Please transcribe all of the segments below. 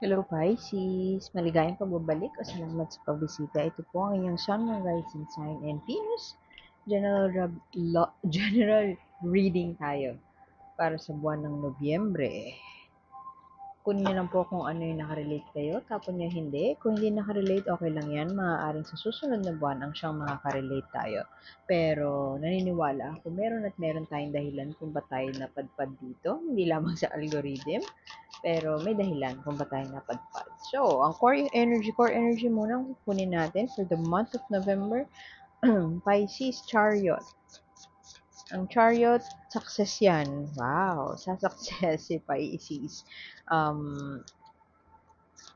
Hello Pisces! Maligayang pagbabalik o salamat sa pagbisita. Ito po ang inyong Sun, Moon, Rising Sign and Venus. General reading tayo para sa buwan ng Nobyembre. Kunin niyo lang po kung ano yung nakarelate kayo, tapon niyo hindi. Kung hindi nakarelate, okay lang yan. Maaaring sa susunod na buwan ang siyang makaka-relate tayo. Pero naniniwala ako, meron at meron tayong dahilan kung ba tayo napadpad dito. Hindi lamang sa algorithm, pero may dahilan kung ba tayo napadpad. So, ang core energy muna ang kukunin natin for the month of November. Pisces Chariot. Ang Chariot, success yan. Wow, sa success si Pisces. Um,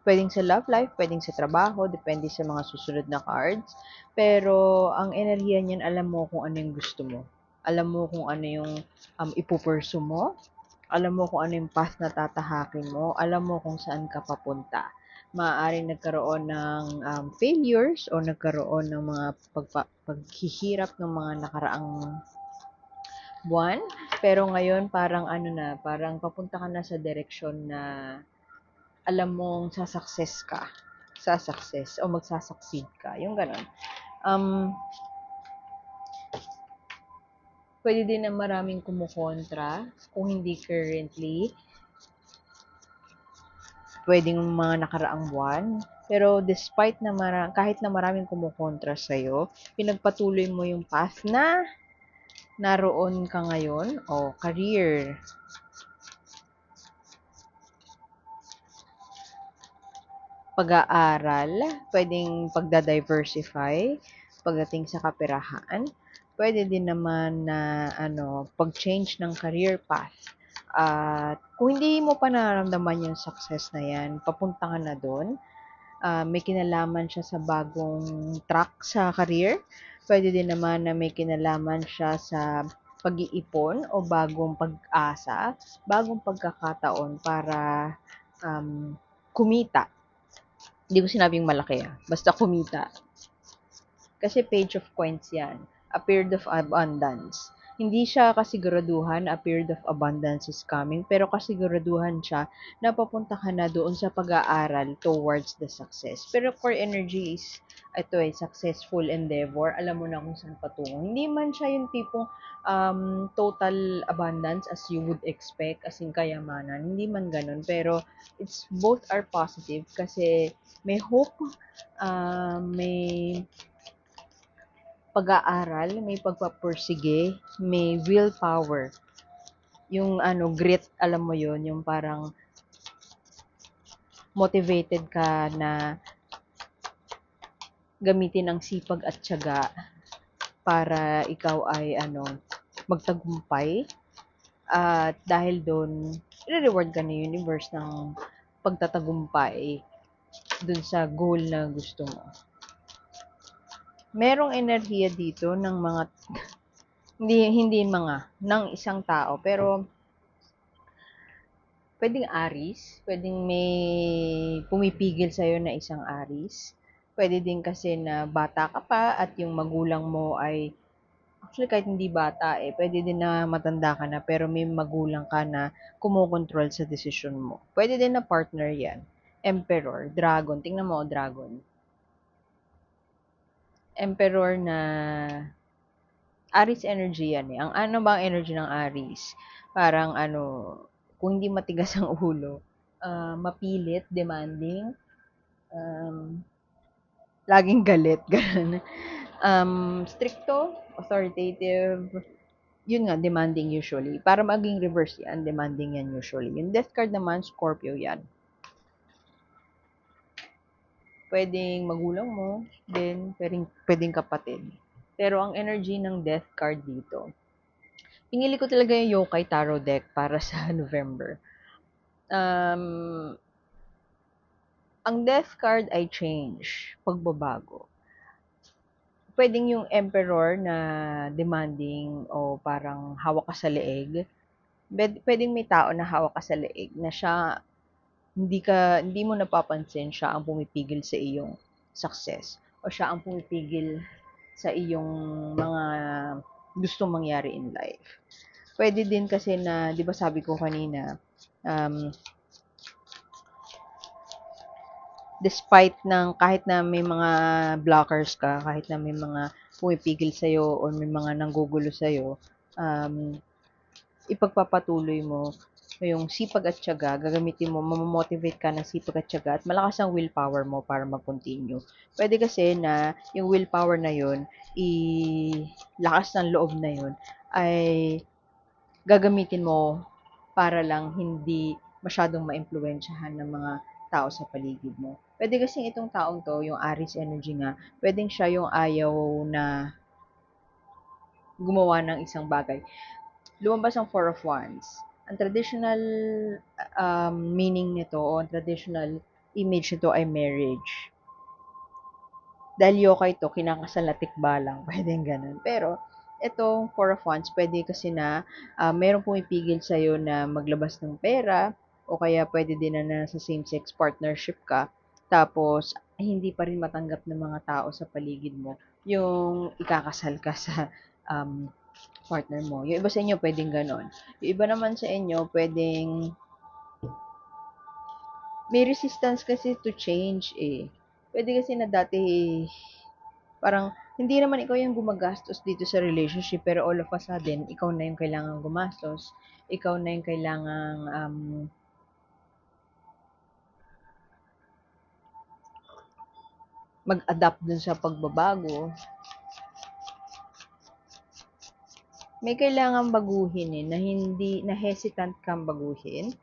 Pwedeng sa love life, pwedeng sa trabaho, depende sa mga susunod na cards. Pero ang enerhiya niyan, alam mo kung ano yung gusto mo. Alam mo kung ano yung ipupursu mo. Alam mo kung ano yung path na tatahakin mo. Alam mo kung saan ka papunta. Maaaring nagkaroon ng failures o nagkaroon ng mga paghihirap ng mga nakaraang buwan. Pero ngayon parang ano na, parang papunta ka na sa direksyon na alam mong sa-success o magsa-succeed ka, yung gano'n. Um, Pwede din na maraming kumukontra, kung hindi currently, pwedeng mga nakaraang buwan. Pero despite na kahit na maraming kumukontra sa'yo, pinagpatuloy mo yung path na naroon ka ngayon o career. Pag-aaral, pwedeng pagda-diversify pagdating sa kaperahan. Pwede din naman na pag-change ng career path. At kung hindi mo pa nararamdaman yung success na yan, papunta ka na doon. May kinalaman siya sa bagong track sa career. Pwede din naman na may kinalaman siya sa pag-iipon o bagong pag-asa, bagong pagkakataon para kumita. Hindi ko sinabing malaki basta kumita. Kasi page of coins yan. A period of abundance. Hindi siya kasiguraduhan a period of abundance is coming, pero kasiguraduhan siya na papunta ka na doon sa pag-aaral towards the success. Pero core energy is, ito successful endeavor. Alam mo na kung saan patungo. Hindi man siya yung tipong total abundance as you would expect, as in kayamanan. Hindi man ganun. Pero it's both are positive kasi may hope, may pag-aaral, may pagpapursige, may willpower. Yung grit, alam mo yon, yung parang motivated ka na gamitin ang sipag at tiyaga para ikaw ay magtagumpay. At dahil doon, i-reward ka ni universe ng pagtatagumpay dun sa goal na gusto mo. Merong enerhiya dito ng mga hindi mga ng isang tao, pero pwedeng Aries, pwedeng may pumipigil sa'yo na isang Aries. Pwede din kasi na bata ka pa at yung magulang mo ay, actually kahit hindi bata pwede din na matanda ka na pero may magulang ka na kumokontrol sa desisyon mo. Pwede din na partner yan. Emperor, Dragon, tingnan mo, Dragon. Emperor na Aries energy yan eh. Ang ano ba ang energy ng Aries? Parang kung hindi matigas ang ulo, mapilit, demanding, um, laging galit, ganun. Stricto, authoritative, yun nga, demanding usually. Para maging reverse yan, demanding yan usually. Yung death card naman, Scorpio yan. Pwedeng magulang mo, then pwedeng kapatid. Pero ang energy ng death card dito, pinili ko talaga yung Yokai Tarot deck para sa November. Ang death card ay change, pagbabago. Pwedeng yung emperor na demanding o parang hawak ka sa leeg. Pwedeng may tao na hawak ka sa leeg na siya hindi mo napapansin siya ang pumipigil sa iyong success o siya ang pumipigil sa iyong mga gustong mangyari in life. Pwede din kasi na, 'di ba sabi ko kanina, um, despite ng kahit na may mga blockers ka, kahit na may mga pumipigil sa'yo or may mga nanggugulo sa'yo, ipagpapatuloy mo yung sipag at tiyaga, gagamitin mo, mamomotivate ka ng sipag at tiyaga at malakas ang willpower mo para mag-continue. Pwede kasi na yung willpower na yun, lakas ng loob na yun, ay gagamitin mo para lang hindi masyadong maimpluwensyahan ng mga tao sa paligid mo. Pwede kasi itong taong to, yung Aries energy nga, pwedeng siya yung ayaw na gumawa ng isang bagay. Lumabas ang Four of Wands. Ang traditional meaning nito o ang traditional image nito ay marriage. Dahil yokai ito, kinakasal na tikbalang, pwedeng ganun. Pero, itong Four of Wands, pwede kasi na merong pumipigil sa'yo na maglabas ng pera o kaya pwede din na nasa same-sex partnership ka tapos hindi pa rin matanggap ng mga tao sa paligid mo yung ikakasal ka sa partner mo. Yung iba sa inyo pwedeng ganon. Yung iba naman sa inyo pwedeng may resistance kasi to change eh. Pwede kasi na dati parang hindi naman ikaw yung gumagastos dito sa relationship pero all of a sudden ikaw na yung kailangan gumastos. Ikaw na yung kailangan mag-adapt dun sa pagbabago. May kailangan baguhin eh, na hindi, na hesitant kang baguhin.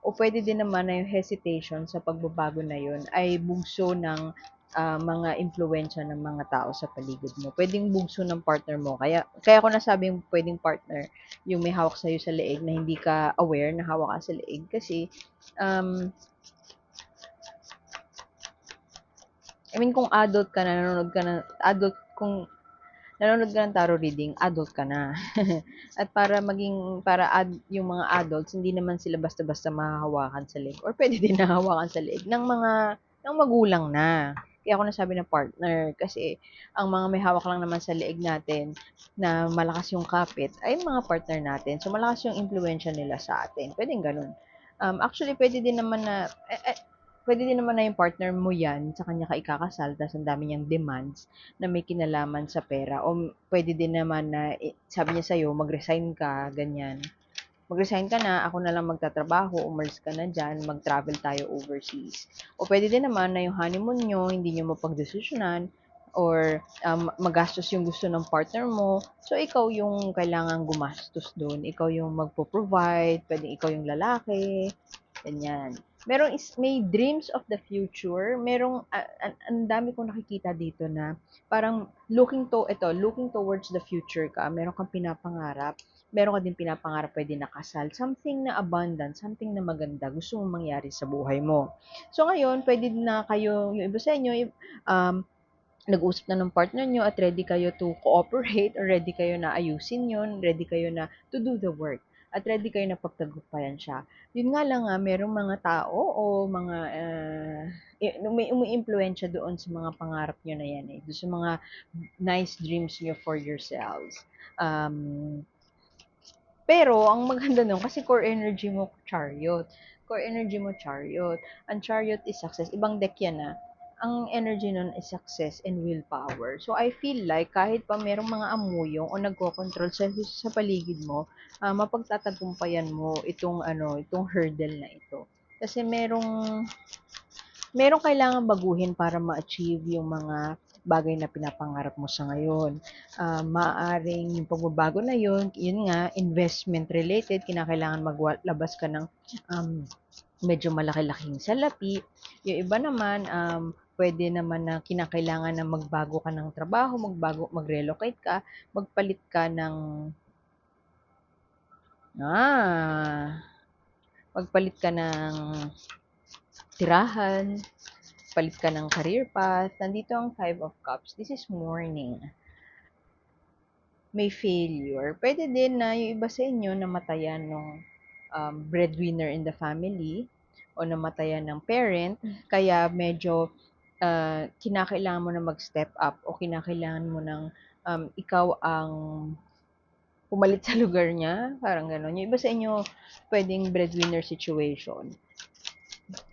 O pwede din naman na yung hesitation sa pagbabago na yun ay bugso ng mga impluensya ng mga tao sa paligid mo. Pwedeng bugso ng partner mo. Kaya ko nasabing pwedeng partner yung may hawak sa'yo sa leeg na hindi ka aware na hawak ka sa leeg. Kasi, I mean, kung adult ka na, kung nanonood ka ng tarot reading, adult ka na. At yung mga adults, hindi naman sila basta-basta mahahawakan sa leg. Or pwede din nahahawakan sa leg ng magulang na. Kaya ako nasabi ng partner. Kasi, ang mga may hawak lang naman sa leeg natin, na malakas yung kapit, ay mga partner natin. So, malakas yung impluensya nila sa atin. Pwedeng ganun. Actually, pwede din naman na yung partner mo yan, sa kanya ka ikakasal, tapos ang dami niyang demands na may kinalaman sa pera. O pwede din naman na, sabi niya sa'yo, mag-resign ka, ganyan. Mag-resign ka na, ako na lang magtatrabaho, umalis ka na dyan, mag-travel tayo overseas. O pwede din naman na yung honeymoon nyo, hindi nyo mapagdesisyonan, or magastos yung gusto ng partner mo. So, ikaw yung kailangan gumastos doon. Ikaw yung magpo-provide, pwedeng ikaw yung lalaki, ganyan. May dreams of the future. Ang dami kong nakikita dito na parang looking towards the future ka. Meron kang pinapangarap. Meron ka din pinapangarap pwede nakasal. Something na abundant, something na maganda, gusto mong mangyari sa buhay mo. So ngayon, pwede na kayo, yung iba sa inyo, nag-usap na ng partner nyo at ready kayo to cooperate or ready kayo na ayusin yun, ready kayo na to do the work at ready kayo na pagtagumpayan siya. Yun nga lang nga, merong mga tao o mga may umiimpluwensya doon sa mga pangarap nyo na yan eh. Doon sa mga nice dreams nyo for yourselves. Pero, ang maganda nun, kasi core energy mo, chariot. Core energy mo, chariot. Ang chariot is success. Ibang deck yan na. Ang energy nun is success and willpower. So, I feel like, kahit pa merong mga amuyong o nagko-control sa paligid mo, mapagtatagumpayan mo itong hurdle na ito. Kasi merong kailangan baguhin para ma-achieve yung mga bagay na pinapangarap mo sa ngayon. Maaaring yung pagbabago na yun nga, investment related, kinakailangan maglabas ka ng medyo malaki-laking salapi. Yung iba naman, pwede naman na kinakailangan na magbago ka ng trabaho, mag-relocate ka, magpalit ka ng magpalit ka ng tirahan, palit ka ng career path. Nandito ang Five of Cups. This is mourning. May failure. Pwede din na yung iba sa inyo namatayan ng breadwinner in the family o namatayan ng parent. Kaya medyo kinakailangan mo na mag-step up o kinakailangan mo ng ikaw ang pumalit sa lugar niya. Parang gano'n. Yung iba sa inyo, pwedeng breadwinner situation.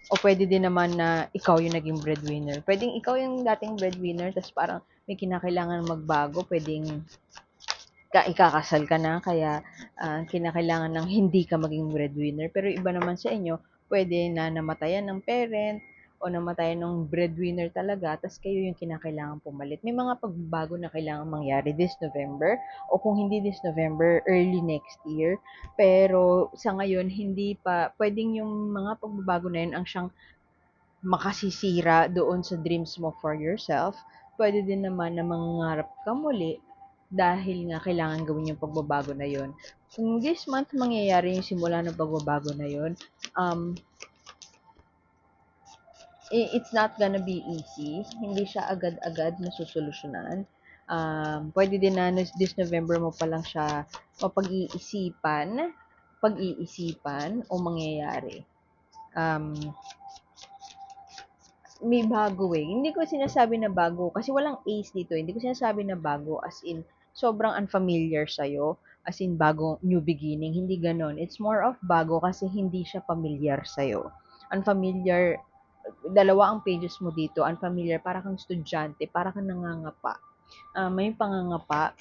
O pwede din naman na ikaw yung naging breadwinner. Pwedeng ikaw yung dating breadwinner, tapos parang may kinakailangan magbago. Pwedeng ikakasal ka na, kaya kinakailangan ng hindi ka maging breadwinner. Pero iba naman sa inyo, pwede na namatayan ng parent o namatayan ng breadwinner talaga, tapos kayo yung kinakailangan pumalit. May mga pagbabago na kailangan mangyari this November, o kung hindi this November, early next year. Pero sa ngayon, hindi pa, pwedeng yung mga pagbabago na yun ang siyang makasisira doon sa dreams mo for yourself. Pwede din naman na mangarap ka muli dahil nga kailangan gawin yung pagbabago na yon. Kung this month mangyayari yung simula ng pagbabago na yon, um, it's not gonna be easy. Hindi siya agad-agad nasusolusyonan. Pwede din na this November mo pa lang siya pag-iisipan o mangyayari. Um, may bago eh. Hindi ko sinasabi na bago kasi walang ace dito. Hindi ko sinasabi na bago as in sobrang unfamiliar sa'yo. As in bago, new beginning. Hindi ganon. It's more of bago kasi hindi siya familiar sa'yo. Unfamiliar, dalawa ang pages mo dito. Unfamiliar, para kang estudyante, para kang nangangapa. May pangangapa.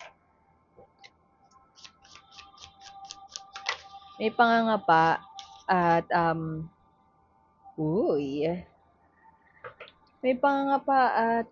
May pangangapa at uy, may pangangapa at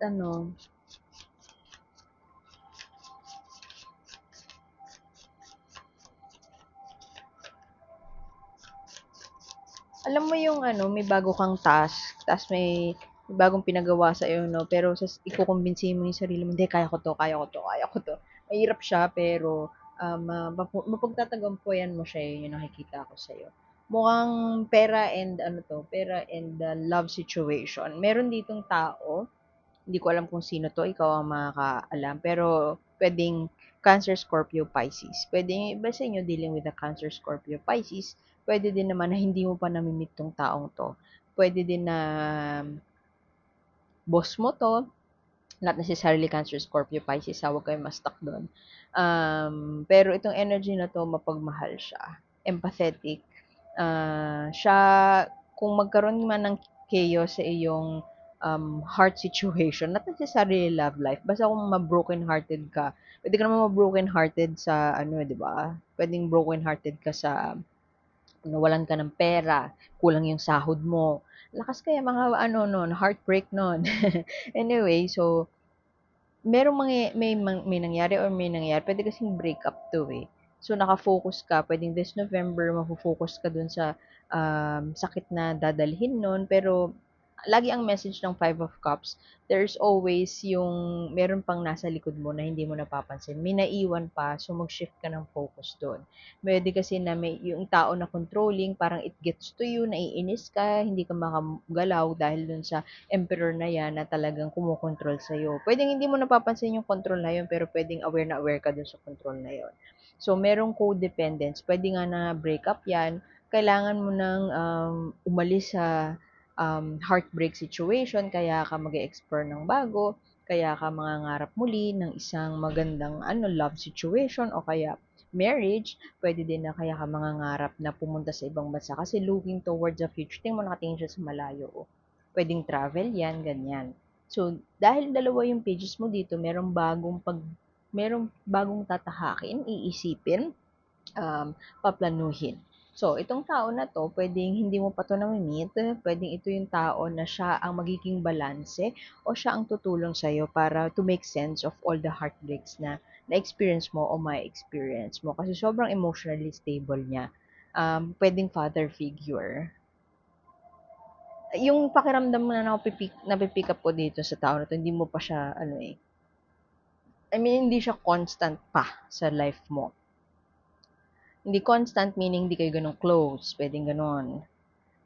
alam mo yung may bago kang task, ta's may bagong pinagawa sa iyo, no? Pero ikukumbinsihin mo yung sarili mo, hindi, kaya ko to, kaya ko to, kaya ko to. Mahirap siya, pero mapagtatagumpayan mo siya, yun yung nakikita ko sa'yo. Mukhang pera and love situation. Meron ditong tao, hindi ko alam kung sino 'to, ikaw ang makakaalam. Pero puwedeng Cancer, Scorpio, Pisces. Puwedeng yung iba sa inyo dealing with a Cancer, Scorpio, Pisces. Puwede din naman na hindi mo pa nami-meet 'tong taong 'to. Puwede din na boss mo 'to, not necessarily Cancer, Scorpio, Pisces, ha, huwag kayong ma-stuck do'n. Pero itong energy na 'to mapagmahal siya, empathetic. Siya kung magkaroon man ng chaos sa iyong heart situation, not necessarily love life, basta kung ma-broken hearted ka, pwede ka naman ma-broken hearted sa di ba? Pwedeng broken hearted ka sa nawalan ka ng pera, kulang yung sahod mo. Lakas kaya mga nun, heartbreak nun. Anyway, so merong may nangyari or may nangyari, pwede kasing breakup 'to, eh. So, naka-focus ka, puwedeng this November mafo-focus ka dun sa, sakit na dadalhin nun, pero lagi ang message ng Five of Cups, there's always yung meron pang nasa likod mo na hindi mo napapansin, may naiwan pa, so mag-shift ka ng focus dun. Puwede kasi na may yung tao na controlling, parang it gets to you, naiinis ka, hindi ka makagalaw dahil dun sa emperor na yan na talagang kumokontrol sa'yo. Pwedeng hindi mo napapansin yung control na yun, pero pwedeng aware na aware ka dun sa control na yun. So, merong codependence. Pwede nga na break up yan. Kailangan mo nang umalis sa heartbreak situation, kaya ka mag-explore ng bago, kaya ka mangangarap muli ng isang magandang love situation o kaya marriage, pwede din na kaya ka mangangarap na pumunta sa ibang bansa kasi looking towards the future. Tingnan mo, nakatingin siya sa malayo. Oh. Pwedeng travel yan, ganyan. So, dahil dalawa yung pages mo dito, merong bagong tatahakin, iisipin, paplanuhin. So, itong tao na 'to, puwedeng hindi mo pa 'to nami-meet, puwedeng ito yung tao na siya ang magiging balanse o siya ang tutulong sa'yo para to make sense of all the heartbreaks na na-experience mo o ma-experience mo kasi sobrang emotionally stable niya. Puwedeng father figure. Yung pakiramdam mo na napi-pick up ko dito sa tao na 'to, hindi mo pa siya I mean, hindi siya constant pa sa life mo. Hindi constant meaning hindi kayo gano'n close, puwedeng gano'n.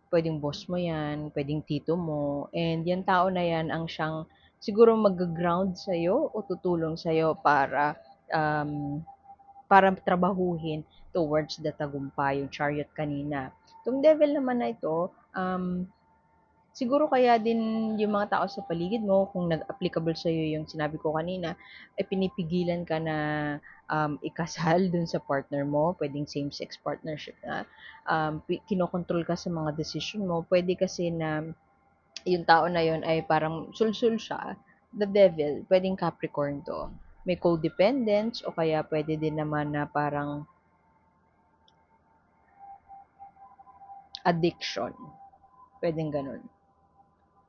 Puwedeng boss mo 'yan, puwedeng tito mo, and 'yang tao na 'yan ang siyang siguro magga-ground sa'yo o tutulong sa'yo um, para trabahuhin towards the tagumpay, yung chariot kanina. Itong devil naman na ito, Siguro kaya din yung mga tao sa paligid mo, kung nag-applicable sa'yo yung sinabi ko kanina, ay pinipigilan ka na ikasal dun sa partner mo, pwedeng same-sex partnership na, kinokontrol ka sa mga decision mo, pwede kasi na yung tao na yun ay parang sulsul siya, the devil, pwedeng Capricorn to. May codependence o kaya pwede din naman na parang addiction. Pwedeng ganun.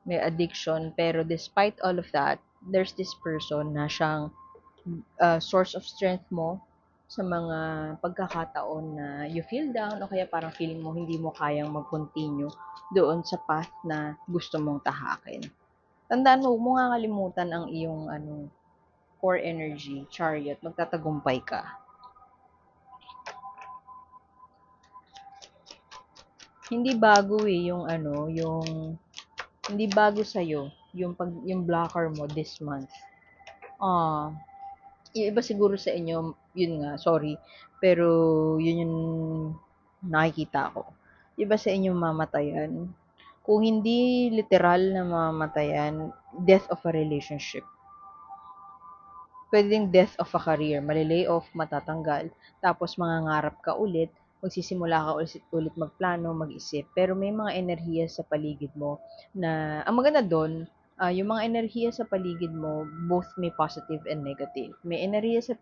May addiction, pero despite all of that, there's this person na siyang source of strength mo sa mga pagkakataon na you feel down o kaya parang feeling mo hindi mo kayang mag-continue doon sa path na gusto mong tahakin. Tandaan mo, huwag mo nga kalimutan ang iyong core energy, chariot, magtatagumpay ka. Hindi bago yung hindi bago sa yung blocker mo this month. Ah, yung iba siguro sa inyo, yun nga, sorry, pero yun yung nakikita ko. Yung iba sa inyo mamatayan. Kung hindi literal na mamatayan, death of a relationship. Pwede ding death of a career, mali-lay off, matatanggal, tapos mangangarap ka ulit, magsisimula ka ulit magplano, mag-isip. Pero may mga enerhiya sa paligid mo na, ang maganda do'n, yung mga enerhiya sa paligid mo, both may positive and negative. May enerhiya sa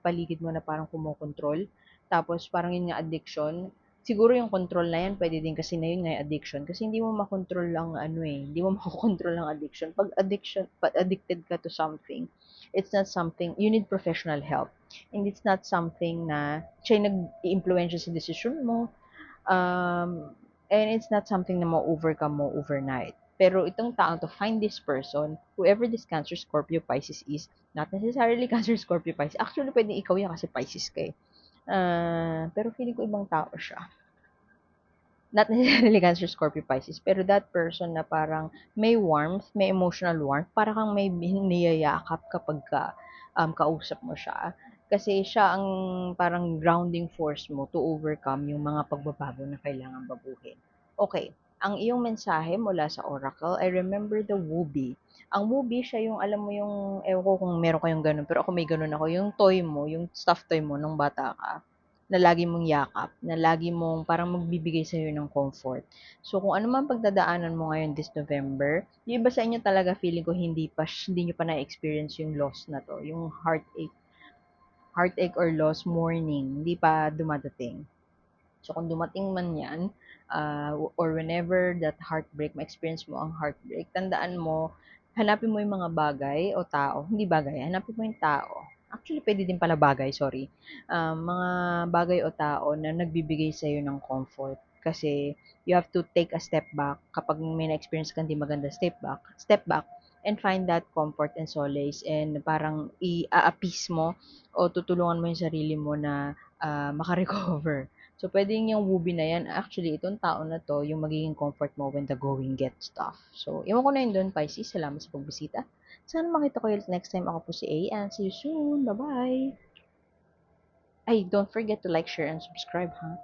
paligid mo na parang kumokontrol, tapos parang yun nga addiction. Siguro yung control na yan, pwede din kasi na yun nga yung addiction. Kasi hindi mo makontrol ang hindi mo makokontrol ang addiction. Pag addicted ka to something, it's not something, you need professional help. And it's not something na siya yung nag-i-impluwensya sa decision mo. And it's not something na ma-overcome mo overnight. Pero itong taong to find this person, whoever this Cancer, Scorpio, Pisces is, not necessarily Cancer, Scorpio, Pisces. Actually, pwede ikaw yan kasi Pisces ka eh. Pero feeling ko ibang tao siya. Not necessarily Cancer, Scorpio, Pisces, pero that person na parang may warmth, may emotional warmth, para kang may niyayakap kapag kausap mo siya. Kasi siya ang parang grounding force mo to overcome yung mga pagbabago na kailangan baguhin. Okay, ang iyong mensahe mula sa Oracle, I remember the Wooby. Ang Wooby, siya yung, alam mo yung, ewan ko kung meron kayong ganun, pero ako may ganun ako, yung toy mo, yung stuffed toy mo nung bata ka na lagi mong yakap, na lagi mong parang magbibigay sa'yo ng comfort. So, kung ano man pagdadaanan mo ngayon this November, yung iba sa inyo talaga feeling ko hindi nyo pa na-experience yung loss na to, yung heartache or loss mourning, hindi pa dumadating. So, kung dumating man yan, or whenever that heartbreak, ma-experience mo ang heartbreak, tandaan mo, hanapin mo yung mga bagay o tao, hindi bagay, hanapin mo yung tao. Actually, pwede din pala bagay, sorry. Mga bagay o tao na nagbibigay sa'yo ng comfort. Kasi you have to take a step back. Kapag may na-experience kang di maganda, step back, and find that comfort and solace and parang i-appease mo o tutulungan mo yung sarili mo na makarecover. So, pwedeng yung Wooby na yan, actually, itong tao na to, yung magiging comfort mo when the going gets tough. So, iwan ko na yun doon, Pisces. Salamat sa pagbisita. Sana makita ko ulit next time. Ako po si A, and see you soon. Bye-bye! Ay, don't forget to like, share, and subscribe, ha?